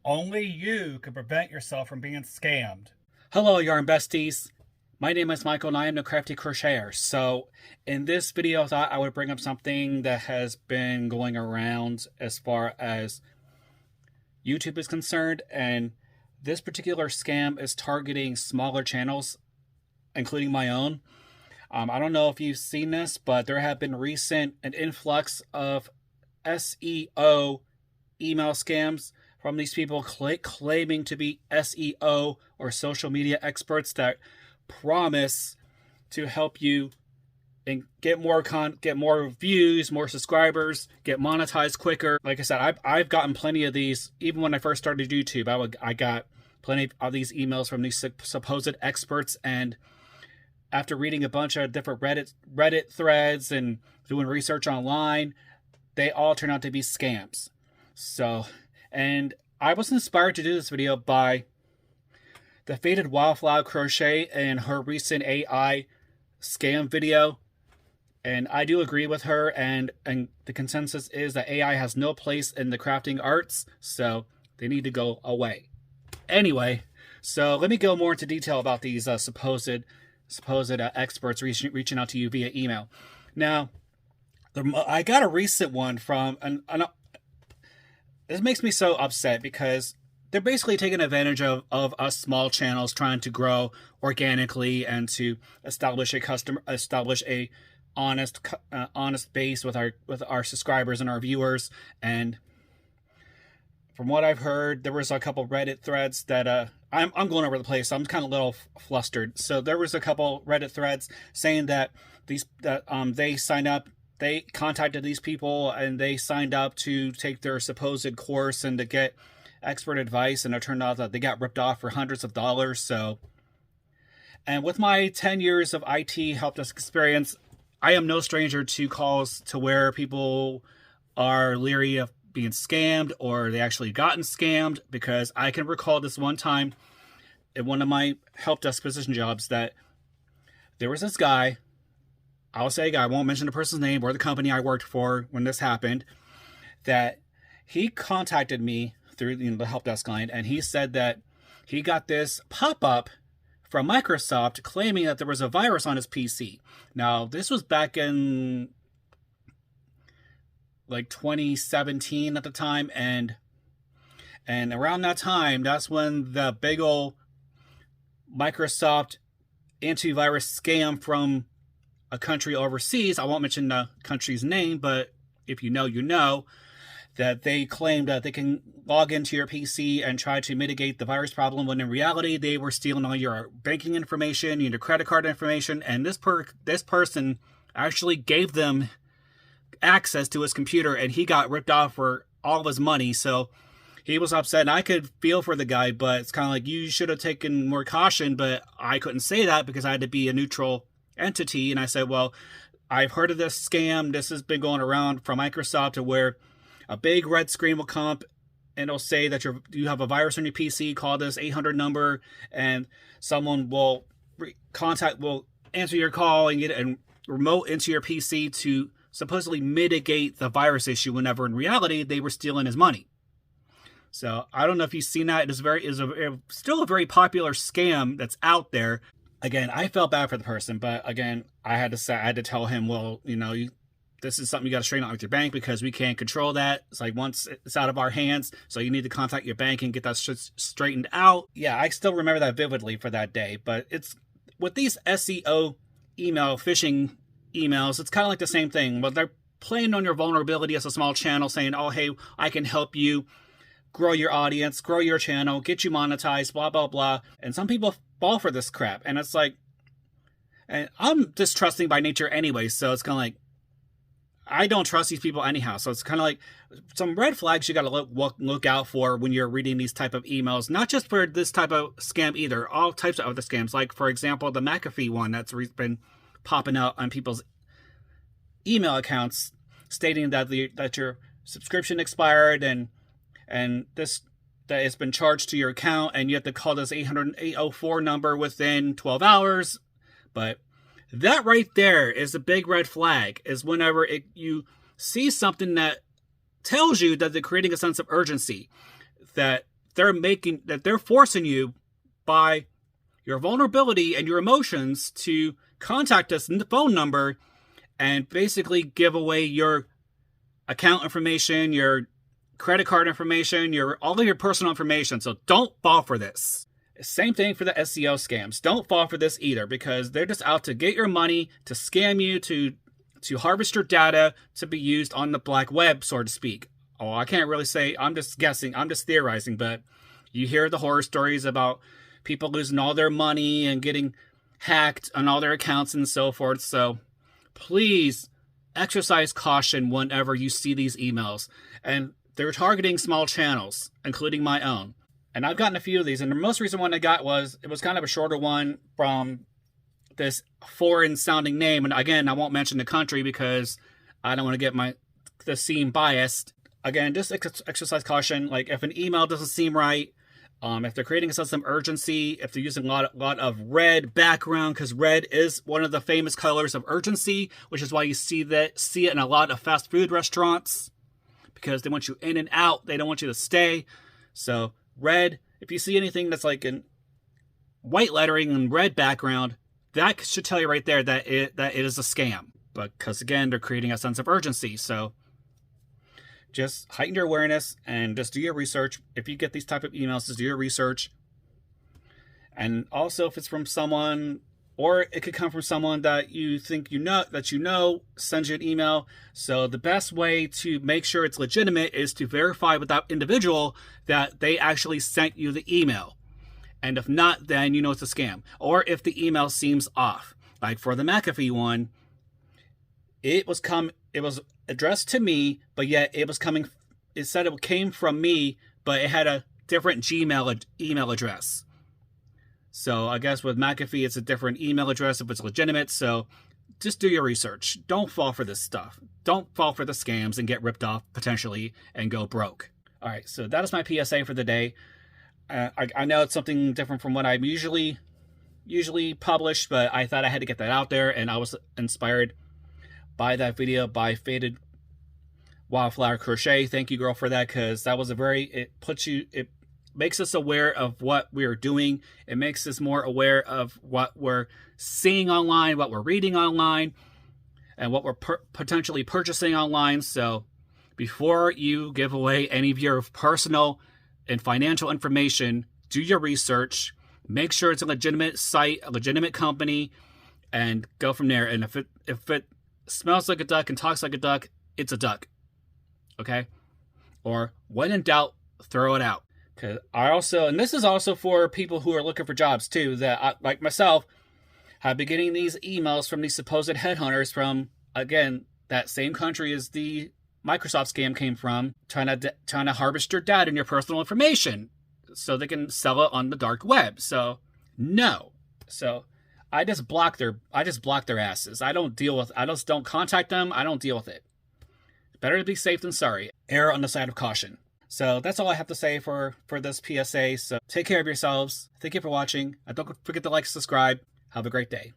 Only you can prevent yourself from being scammed. Hello, yarn besties. My name is Michael and I am the Crafty Crocheter. So, in this video, I thought I would bring up something that has been going around as far as YouTube is concerned. And this particular scam is targeting smaller channels, including my own. I don't know if you've seen this, but there have been an influx of SEO email scams from these people claiming to be SEO or social media experts that promise to help you and get more views, more subscribers, get monetized quicker. Like I said, I've gotten plenty of these. Even when I first started YouTube, I got plenty of these emails from these supposed experts, and after reading a bunch of different Reddit threads and doing research online, they all turn out to be scams. So, and I was inspired to do this video by the Faded Wildflower Crochet and her recent AI scam video. And I do agree with her, and the consensus is that AI has no place in the crafting arts, so they need to go away. Anyway, so let me go more into detail about these supposed experts reaching out to you via email. Now, I got a recent one from this makes me so upset because they're basically taking advantage of us small channels trying to grow organically and to establish a honest base with our subscribers and our viewers. And from what I've heard, there was a couple Reddit threads that I'm going over the place, so I'm kind of a little flustered. So there was a couple Reddit threads saying that they signed up. They contacted these people and they signed up to take their supposed course and to get expert advice, and it turned out that they got ripped off for hundreds of dollars. So, and with my 10 years of IT help desk experience, I am no stranger to calls to where people are leery of being scammed or they actually gotten scammed, because I can recall this one time in one of my help desk position jobs that there was this guy. I'll say a guy, I won't mention the person's name or the company I worked for when this happened, that he contacted me through the help desk line, and he said that he got this pop-up from Microsoft claiming that there was a virus on his PC. Now, this was back in like 2017 at the time, and around that time, that's when the big old Microsoft antivirus scam from a country overseas, I won't mention the country's name, but if you know, you know, that they claimed that they can log into your PC and try to mitigate the virus problem, when in reality, they were stealing all your banking information, your credit card information, and this person actually gave them access to his computer, and he got ripped off for all of his money. So he was upset, and I could feel for the guy, but it's kind of like, you should have taken more caution, but I couldn't say that because I had to be a neutral entity. And I said, well, I've heard of this scam. This has been going around from Microsoft, to where a big red screen will come up and it'll say that you have a virus on your PC. Call this 800 number, and someone will answer your call and get a remote into your PC to supposedly mitigate the virus issue, whenever in reality they were stealing his money. So I don't know if you've seen that. It is still a very popular scam that's out there. Again, I felt bad for the person, but again, I had to tell him, well, this is something you got to straighten out with your bank, because we can't control that. It's like, once it's out of our hands, so you need to contact your bank and get that straightened out. Yeah, I still remember that vividly for that day. But it's with these SEO phishing emails, it's kind of like the same thing. But they're playing on your vulnerability as a small channel, saying, oh, hey, I can help you grow your audience, grow your channel, get you monetized, blah, blah, blah. And some people fall for this crap. And it's like, and I'm distrusting by nature anyway. So it's kind of like, I don't trust these people anyhow. So it's kind of like some red flags you got to look out for when you're reading these type of emails. Not just for this type of scam either. All types of other scams. Like, for example, the McAfee one that's been popping out on people's email accounts, stating that your subscription expired and that it's been charged to your account, and you have to call this 804 number within 12 hours. But that right there is a big red flag, is whenever you see something that tells you that they're creating a sense of urgency, that they're forcing you by your vulnerability and your emotions to contact us in the phone number and basically give away your account information, your credit card information, all of your personal information. So don't fall for this. Same thing for the SEO scams. Don't fall for this either, because they're just out to get your money, to scam you, to harvest your data to be used on the black web, so to speak. Oh, I can't really say, I'm just guessing, I'm just theorizing, but you hear the horror stories about people losing all their money and getting hacked on all their accounts and so forth. So please exercise caution whenever you see these emails. And they're targeting small channels, including my own. And I've gotten a few of these, and the most recent one I got was kind of a shorter one from this foreign-sounding name. And again, I won't mention the country because I don't want to get the seem biased. Again, just exercise caution. Like, if an email doesn't seem right, if they're creating a sense of urgency, if they're using a lot of red background, because red is one of the famous colors of urgency, which is why you see it in a lot of fast food restaurants, because they want you in and out. They don't want you to stay. So red, if you see anything that's like in white lettering and red background, that should tell you right there that it is a scam. But because again, they're creating a sense of urgency. So just heighten your awareness and just do your research. If you get these type of emails, just do your research. And also, if it's from someone, or it could come from someone that you think sends you an email. So the best way to make sure it's legitimate is to verify with that individual that they actually sent you the email. And if not, then you know it's a scam. Or if the email seems off. Like for the McAfee one, it was addressed to me, but yet it said it came from me, but it had a different Gmail email address. So I guess with McAfee, it's a different email address if it's legitimate. So just do your research. Don't fall for this stuff. Don't fall for the scams and get ripped off potentially and go broke. All right, so that is my PSA for the day. I know it's something different from what I usually publish, but I thought I had to get that out there, and I was inspired by that video by Faded Wildflower Crochet. Thank you, girl, for that, because that was it makes us aware of what we're doing. It makes us more aware of what we're seeing online, what we're reading online, and what we're potentially purchasing online. So before you give away any of your personal and financial information, do your research. Make sure it's a legitimate site, a legitimate company, and go from there. And if it smells like a duck and talks like a duck, it's a duck. Okay? Or when in doubt, throw it out. Because and this is also for people who are looking for jobs too, that like myself, have been getting these emails from these supposed headhunters from, again, that same country as the Microsoft scam came from, trying to harvest your data and your personal information so they can sell it on the dark web. So no. So I just block their asses. I just don't contact them. I don't deal with it. Better to be safe than sorry. Err on the side of caution. So that's all I have to say for this PSA. So take care of yourselves. Thank you for watching. And don't forget to like and subscribe. Have a great day.